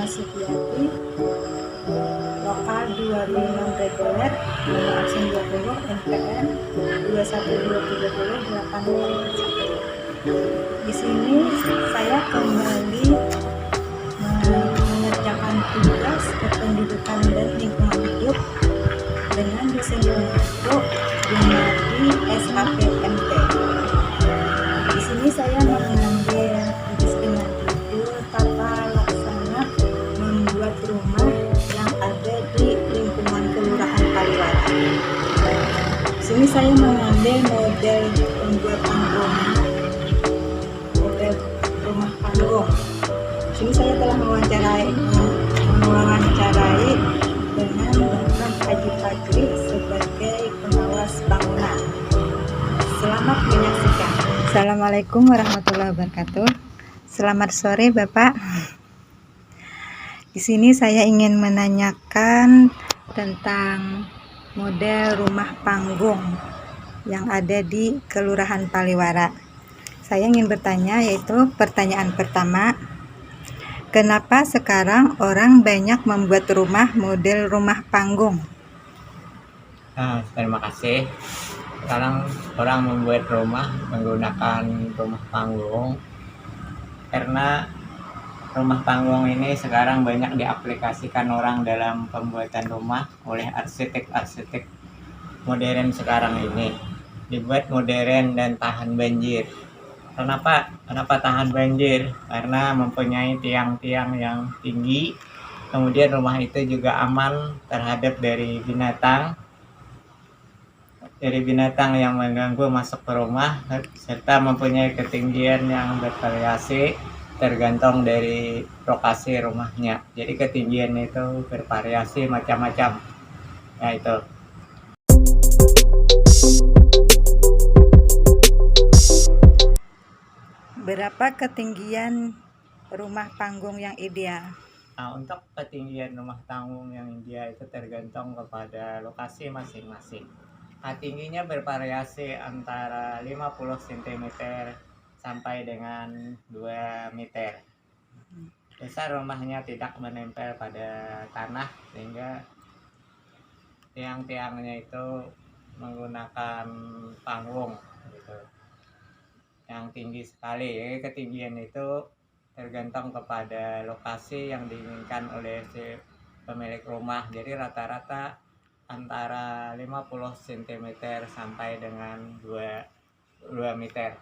Supiati, lokal 26 reguler, nomor absen 20, NPM 21230 Di sini saya kembali mengerjakan tugas kependudukan dan lingkungan hidup dengan dosen pembantu Gunardi SAPMT. Di sini saya mengambil tugas dengan judul tata laksana membuat rumah yang ada di lingkungan Kelurahan Paliwara. Di sini saya mengambil model pembuatan rumah panggung. Di sini saya telah mewawancarai dengan Bapak Haji Fadli sebagai pengawas bangunan. Selamat menyaksikan. Assalamualaikum warahmatullahi wabarakatuh. Selamat sore Bapak. Di sini saya ingin menanyakan tentang model rumah panggung yang ada di Kelurahan Paliwara. Saya ingin bertanya, yaitu pertanyaan pertama, kenapa sekarang orang banyak membuat rumah model rumah panggung? Terima kasih. Sekarang orang membuat rumah menggunakan rumah panggung karena rumah panggung ini sekarang banyak diaplikasikan orang dalam pembuatan rumah oleh arsitek-arsitek modern sekarang ini. Dibuat modern dan tahan banjir. Kenapa tahan banjir? Karena mempunyai tiang-tiang yang tinggi, kemudian rumah itu juga aman terhadap dari binatang yang mengganggu masuk ke rumah, serta mempunyai ketinggian yang bervariasi tergantung dari lokasi rumahnya. Jadi ketinggian itu bervariasi macam-macam. Ya itu. Berapa ketinggian rumah panggung yang ideal? Untuk ketinggian rumah panggung yang ideal itu tergantung kepada lokasi masing-masing. Tingginya bervariasi antara 50 cm sampai dengan 2 meter. Besar rumahnya tidak menempel pada tanah sehingga tiang-tiangnya itu menggunakan panggung gitu, yang tinggi sekali. Jadi ketinggian itu tergantung kepada lokasi yang diinginkan oleh si pemilik rumah. Jadi rata-rata antara 50 cm sampai dengan 2 meter.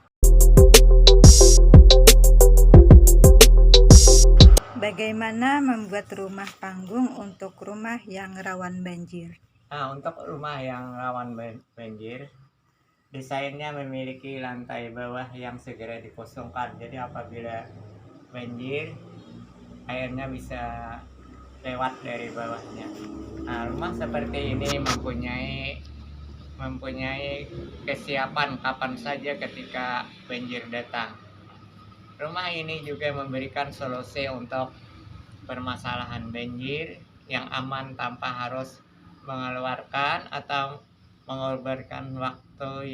Bagaimana membuat rumah panggung untuk rumah yang rawan banjir? Untuk rumah yang rawan banjir, desainnya memiliki lantai bawah yang segera dikosongkan. Jadi apabila banjir, airnya bisa lewat dari bawahnya. Rumah seperti ini mempunyai kesiapan kapan saja ketika banjir datang. Rumah ini juga memberikan solusi untuk permasalahan banjir yang aman tanpa harus mengeluarkan atau mengorbankan waktu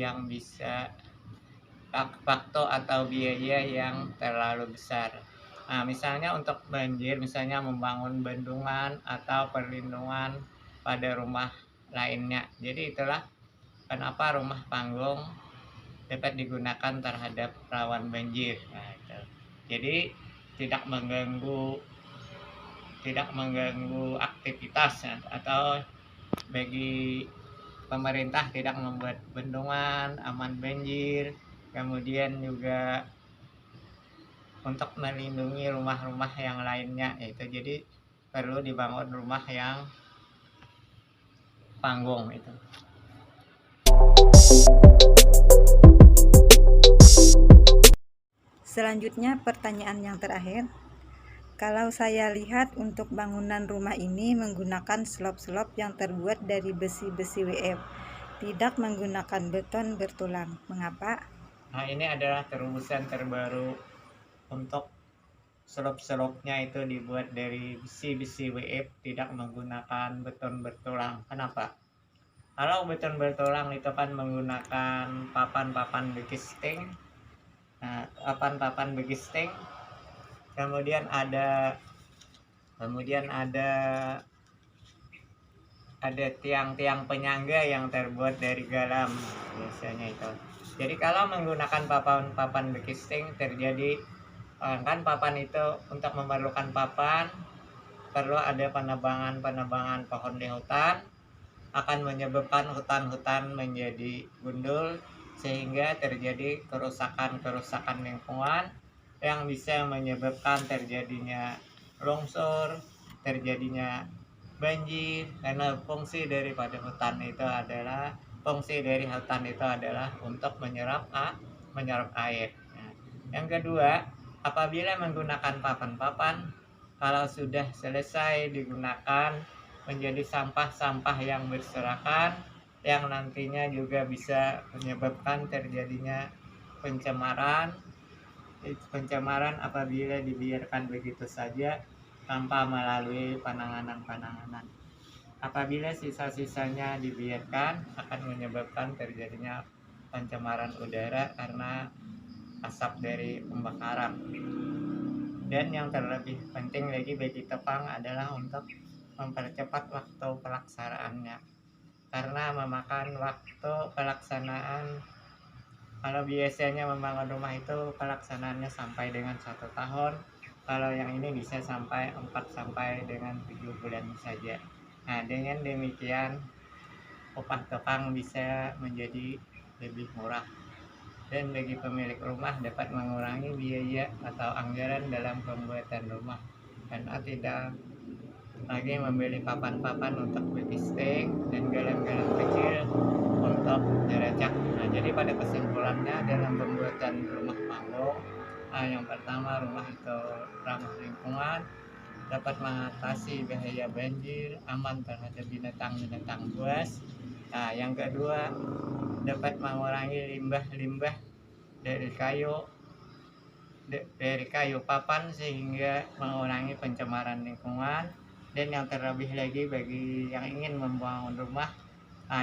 atau biaya yang terlalu besar. Misalnya untuk banjir, misalnya membangun bendungan atau perlindungan pada rumah lainnya. Jadi itulah kenapa rumah panggung dapat digunakan terhadap rawan banjir. Jadi tidak mengganggu aktivitas atau bagi pemerintah tidak membuat bendungan aman banjir, kemudian juga untuk melindungi rumah-rumah yang lainnya. Itu jadi perlu dibangun rumah yang panggung itu. Selanjutnya pertanyaan yang terakhir, kalau saya lihat untuk bangunan rumah ini menggunakan slop-slop yang terbuat dari besi-besi WF, tidak menggunakan beton bertulang. Mengapa? Ini adalah terobosan terbaru untuk slop-slopnya itu dibuat dari besi-besi WF, tidak menggunakan beton bertulang. Kenapa? Kalau beton bertulang itu kan menggunakan papan-papan begisting. Papan-papan begisting, kemudian ada Kemudian ada tiang-tiang penyangga yang terbuat dari galam biasanya itu. Jadi kalau menggunakan papan bekisting terjadi kan papan itu untuk memerlukan papan perlu ada penebangan pohon di hutan, akan menyebabkan hutan-hutan menjadi gundul sehingga terjadi kerusakan lingkungan yang bisa menyebabkan terjadinya longsor, terjadinya banjir, karena fungsi dari hutan itu adalah untuk menyerap air. Nah, yang kedua, apabila menggunakan papan-papan, kalau sudah selesai digunakan menjadi sampah-sampah yang berserakan, yang nantinya juga bisa menyebabkan terjadinya pencemaran apabila dibiarkan begitu saja tanpa melalui penanganan. Apabila sisa-sisanya dibiarkan akan menyebabkan terjadinya pencemaran udara karena asap dari pembakaran. Dan yang terlebih penting lagi bagi Tepang adalah untuk mempercepat waktu pelaksanaannya, karena memakan waktu pelaksanaan. Kalau biasanya membangun rumah itu pelaksanaannya sampai dengan 1 tahun, kalau yang ini bisa sampai 4 sampai dengan 7 bulan saja. Nah, dengan demikian upah Tepang bisa menjadi lebih murah, dan bagi pemilik rumah dapat mengurangi biaya atau anggaran dalam pembuatan rumah, karena tidak lagi membeli papan-papan untuk bekisting dan galam-galam kecil untuk diracak. Nah, jadi pada kesimpulannya dalam pembuatan rumah panggung, yang pertama, rumah itu ramah lingkungan, dapat mengatasi bahaya banjir, aman terhadap binatang-binatang buas. Nah, yang kedua, dapat mengurangi limbah-limbah dari kayu papan sehingga mengurangi pencemaran lingkungan. Dan yang terlebih lagi bagi yang ingin membangun rumah,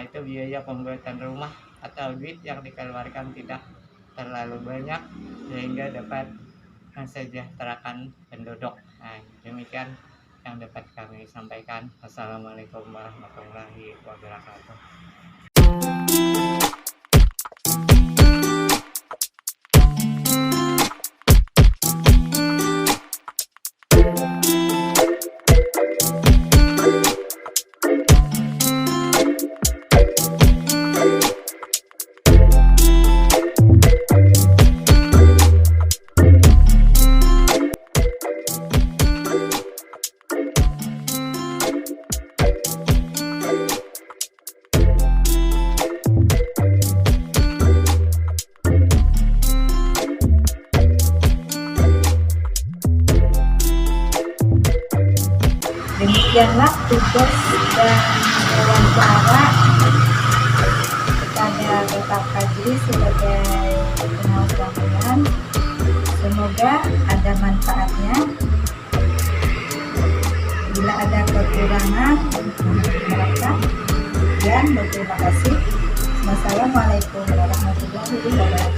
itu biaya pembuatan rumah atau duit yang dikeluarkan tidak terlalu banyak sehingga dapat mensejahterakan penduduk. Nah, demikian yang dapat kami sampaikan. Assalamualaikum warahmatullahi wabarakatuh. Demikianlah tugas dan wawancara kepada Bapak Fajri sebagai pengawas bangunan. Semoga ada manfaatnya. Bila ada kekurangan, mereka dan berterima kasih. Wassalamualaikum warahmatullahi wabarakatuh.